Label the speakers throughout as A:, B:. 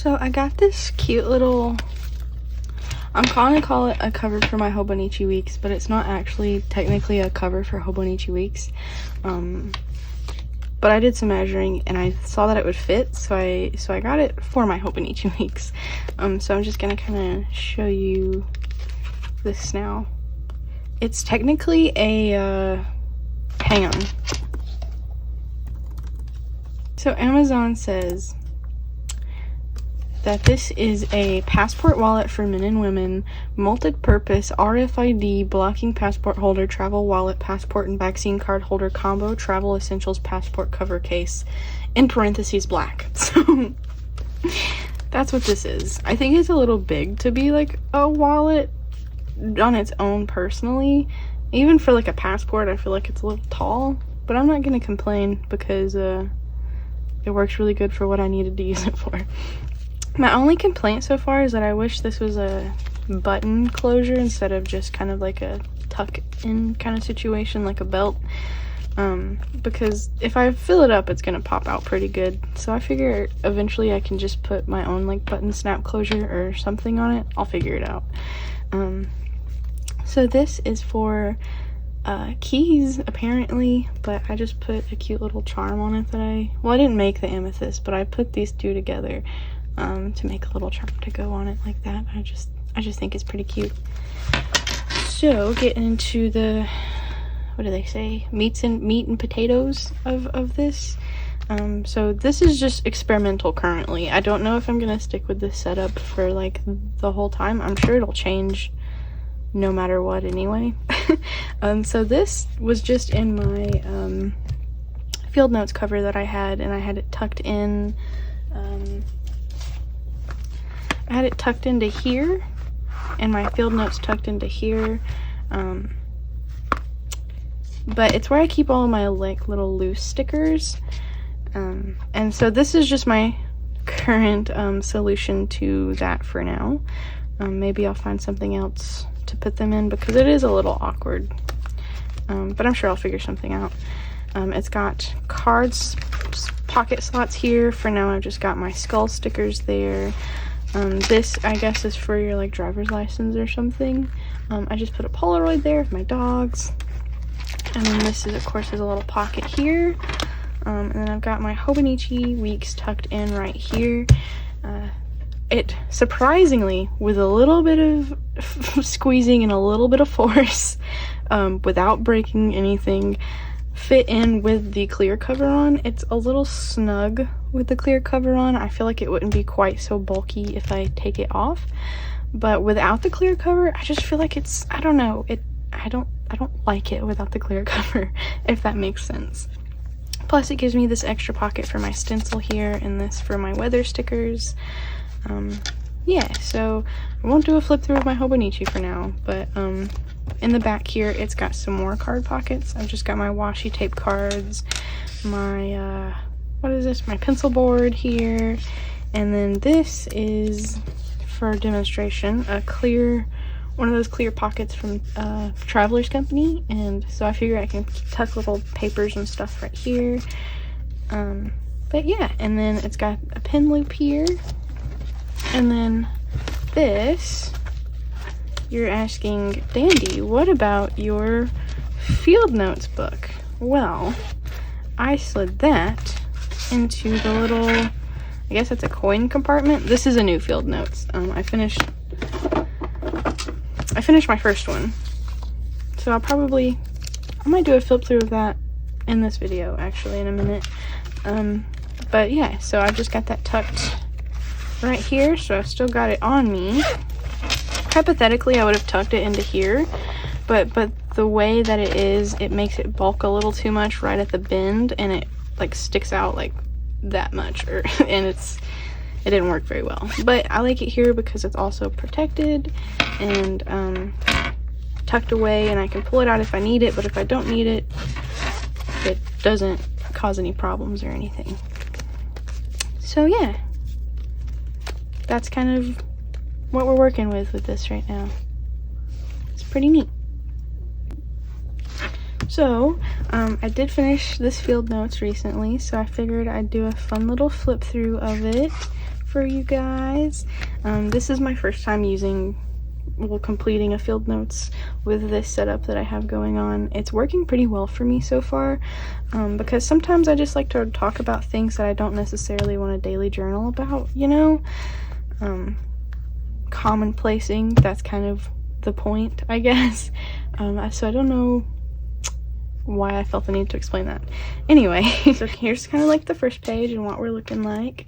A: So I got this cute little, I'm gonna call it a cover for my hobonichi weeks, but it's not actually technically a cover for hobonichi weeks. But I did some measuring and I saw that it would fit, so I got it for my hobonichi weeks. So I'm just gonna kind of show you this now. It's technically a hang on. So Amazon says that this is a passport wallet for men and women, multi-purpose RFID blocking passport holder, travel wallet, passport and vaccine card holder combo, travel essentials passport cover case, in parentheses black. So that's what this is. I think it's a little big to be like a wallet on its own personally. Even for like a passport, I feel like it's a little tall, but I'm not gonna complain because it works really good for what I needed to use it for. My only complaint so far is that I wish this was a button closure instead of just kind of like a tuck in kind of situation, like a belt. Because if I fill it up, it's gonna pop out pretty good. So I figure eventually I can just put my own like button snap closure or something on it. I'll figure it out. So this is for keys apparently, but I just put a cute little charm on it that I didn't make the amethyst, but I put these two together to make a little charm to go on it like that. I just think it's pretty cute. So getting into the, what do they say, meat and potatoes of this. So this is just experimental currently. I don't know if I'm gonna stick with this setup for like the whole time. I'm sure it'll change no matter what anyway. So this was just in my field notes cover that I had, and I had it tucked in. I had it tucked into here, and my field notes tucked into here. But it's where I keep all of my like little loose stickers. And so this is just my current solution to that for now. Maybe I'll find something else to put them in because it is a little awkward. But I'm sure I'll figure something out. It's got cards, pocket slots here. For now, I've just got my skull stickers there. This, I guess, is for your like driver's license or something. I just put a Polaroid there of my dogs. And then this is, of course, is a little pocket here. And then I've got my hobonichi weeks tucked in right here. It surprisingly, with a little bit of squeezing and a little bit of force, without breaking anything, fit in with the clear cover on. It's a little snug with the clear cover on. I feel like it wouldn't be quite so bulky if I take it off, but without the clear cover, I just feel like it's, I don't know, I don't like it without the clear cover, if that makes sense. Plus it gives me this extra pocket for my stencil here, and this for my weather stickers. Yeah, so I won't do a flip through of my hobonichi for now, but in the back here it's got some more card pockets. I've just got my washi tape cards, my what is this, my pencil board here, and then this is for demonstration a clear, one of those clear pockets from Traveler's Company, and so I figure I can tuck little papers and stuff right here. But yeah, and then it's got a pin loop here, and then this, you're asking, Dandy, what about your field notes book? Well, I slid that into the little, I guess it's a coin compartment. This is a new field notes. I finished my first one, so I might do a flip through of that in this video actually in a minute. But yeah, so I just got that tucked right here, so I've still got it on me. Hypothetically, I would have tucked it into here, but the way that it is, it makes it bulk a little too much right at the bend, and it like sticks out like that much, and it didn't work very well. But I like it here because it's also protected and tucked away, and I can pull it out if I need it, but if I don't need it, it doesn't cause any problems or anything. So yeah, that's kind of what we're working with this right now. It's pretty neat. So I did finish this field notes recently, so I figured I'd do a fun little flip through of it for you guys. This is my first time completing a field notes with this setup that I have going on. It's working pretty well for me so far, because sometimes I just like to talk about things that I don't necessarily want a daily journal about, you know? Commonplacing, that's kind of the point, I guess. So I don't know why I felt the need to explain that. Anyway, so here's kind of like the first page and what we're looking like.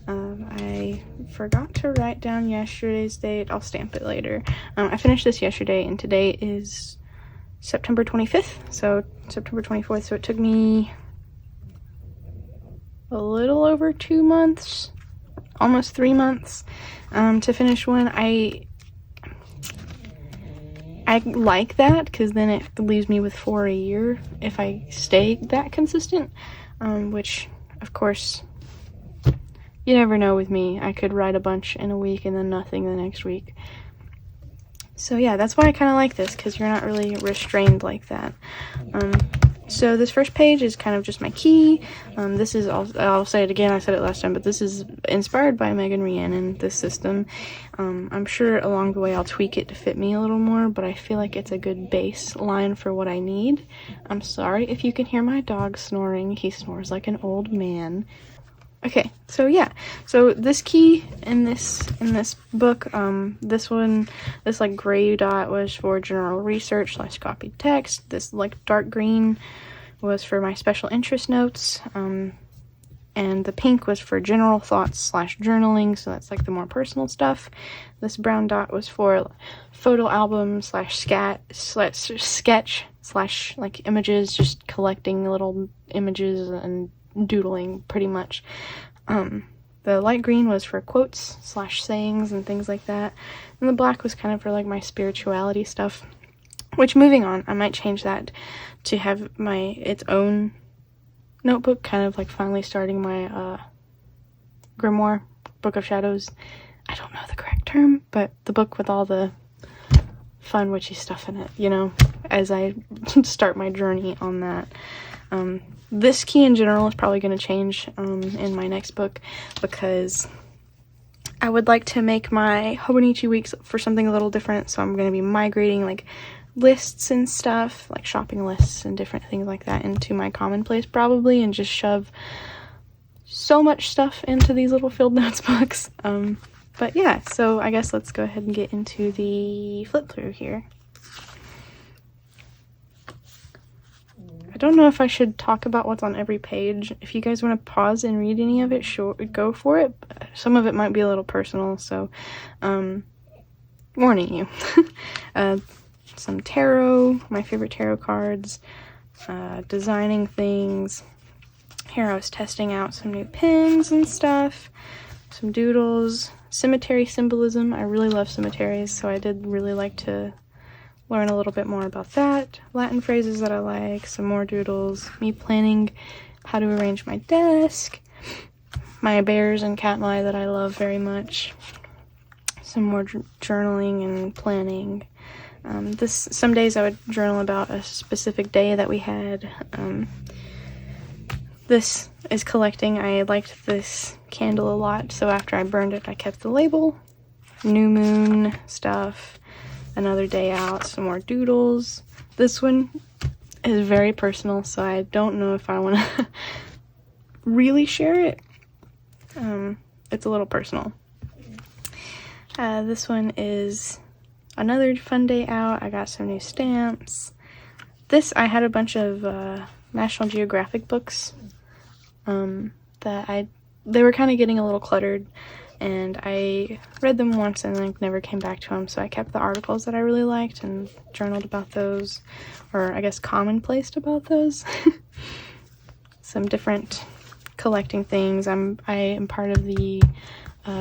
A: I forgot to write down yesterday's date. I'll stamp it later. I finished this yesterday, and today is September 25th, so September 24th, so it took me a little over 2 months, almost 3 months, to finish one. I like that, because then it leaves me with 4 a year if I stay that consistent, which, of course, you never know with me. I could write a bunch in a week and then nothing the next week. So yeah, that's why I kind of like this, because you're not really restrained like that. So this first page is kind of just my key. This is, I'll say it again, I said it last time, but this is inspired by Megan Rhiannon, this system. I'm sure along the way I'll tweak it to fit me a little more, but I feel like it's a good baseline for what I need. I'm sorry if you can hear my dog snoring. He snores like an old man. Okay, so yeah, so this key in this book, this like gray dot was for general research / copied text. This like dark green was for my special interest notes, and the pink was for general thoughts / journaling, so that's like the more personal stuff. This brown dot was for photo album / sketch / like images, just collecting little images and doodling pretty much. The light green was for quotes / sayings and things like that, and the black was kind of for like my spirituality stuff, which, moving on, I might change that to have its own notebook, kind of like finally starting my grimoire, Book of Shadows. I don't know the correct term, but the book with all the fun witchy stuff in it, you know, as I start my journey on that. This key in general is probably going to change in my next book, because I would like to make my hobonichi weeks for something a little different, so I'm going to be migrating like lists and stuff, like shopping lists and different things like that, into my commonplace probably, and just shove so much stuff into these little field notes books. But yeah, so I guess let's go ahead and get into the flip through here. I don't know if I should talk about what's on every page. If you guys want to pause and read any of it, sure, go for it. Some of it might be a little personal, so warning you. Some tarot, my favorite tarot cards, designing things. Here I was testing out some new pens and stuff, some doodles, cemetery symbolism. I really love cemeteries, so I did really like to learn a little bit more about that. Latin phrases that I like, some more doodles, me planning how to arrange my desk, my bears and cat eye that I love very much, some more journaling and planning. Some days I would journal about a specific day that we had. This is collecting. I liked this candle a lot, so after I burned it, I kept the label. New moon stuff. Another day out, some more doodles. This one is very personal, so I don't know if I want to really share it. It's a little personal. This one is another fun day out. I got some new stamps. I had a bunch of National Geographic books that they were kind of getting a little cluttered, and I read them once and then never came back to them, so I kept the articles that I really liked and journaled about those, or I guess commonplaced about those. Some different collecting things. I am part of the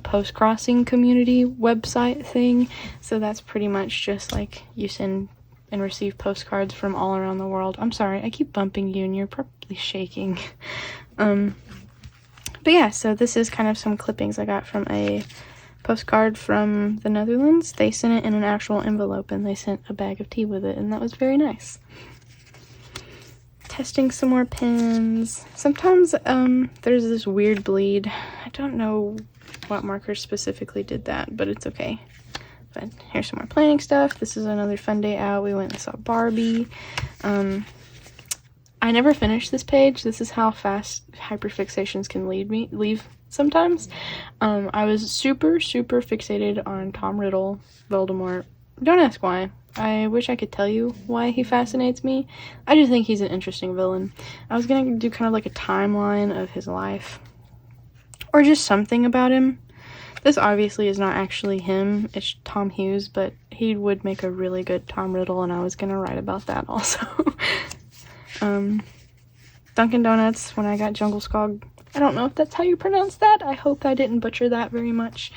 A: post-crossing community website thing, so that's pretty much just like you send and receive postcards from all around the world. I'm sorry, I keep bumping you and you're probably shaking. But yeah, so this is kind of some clippings I got from a postcard from the Netherlands. They sent it in an actual envelope, and they sent a bag of tea with it, and that was very nice. Testing some more pens. Sometimes there's this weird bleed. I don't know what marker specifically did that, but it's okay. But here's some more planning stuff. This is another fun day out. We went and saw Barbie. I never finished this page. This is how fast hyperfixations can leave sometimes. I was super fixated on Tom Riddle, Voldemort. Don't ask why. I wish I could tell you why he fascinates me. I just think he's an interesting villain. I was gonna do kind of like a timeline of his life, or just something about him. This obviously is not actually him, it's Tom Hughes, but he would make a really good Tom Riddle, and I was gonna write about that also. Dunkin' Donuts, when I got Jungle Skog. I don't know if that's how you pronounce that. I hope I didn't butcher that very much.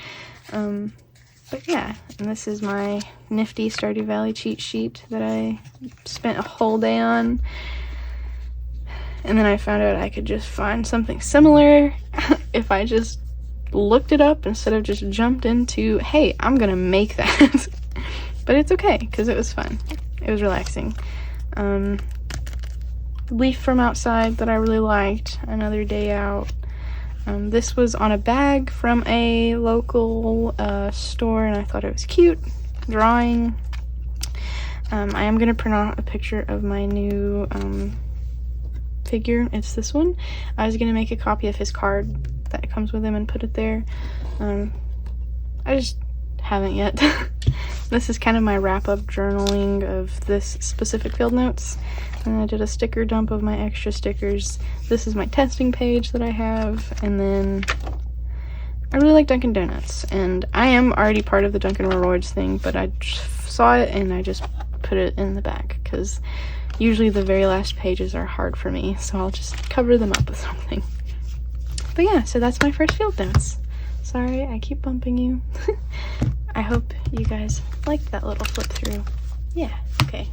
A: But yeah, and this is my nifty Stardew Valley cheat sheet that I spent a whole day on. And then I found out I could just find something similar if I just looked it up instead of just jumped into, hey, I'm gonna make that. But it's okay, because it was fun. It was relaxing. Leaf from outside that I really liked. Another day out. This was on a bag from a local store, and I thought it was cute. Drawing. I am going to print out a picture of my new figure. It's this one. I was going to make a copy of his card that comes with him and put it there. I just haven't yet. This is kind of my wrap-up journaling of this specific field notes. And I did a sticker dump of my extra stickers. This is my testing page that I have. And then I really like Dunkin' Donuts. And I am already part of the Dunkin' Rewards thing, but I just saw it and I just put it in the back. Because usually the very last pages are hard for me. So I'll just cover them up with something. But yeah, so that's my first field notes. Sorry, I keep bumping you. I hope you guys liked that little flip through. Yeah, okay.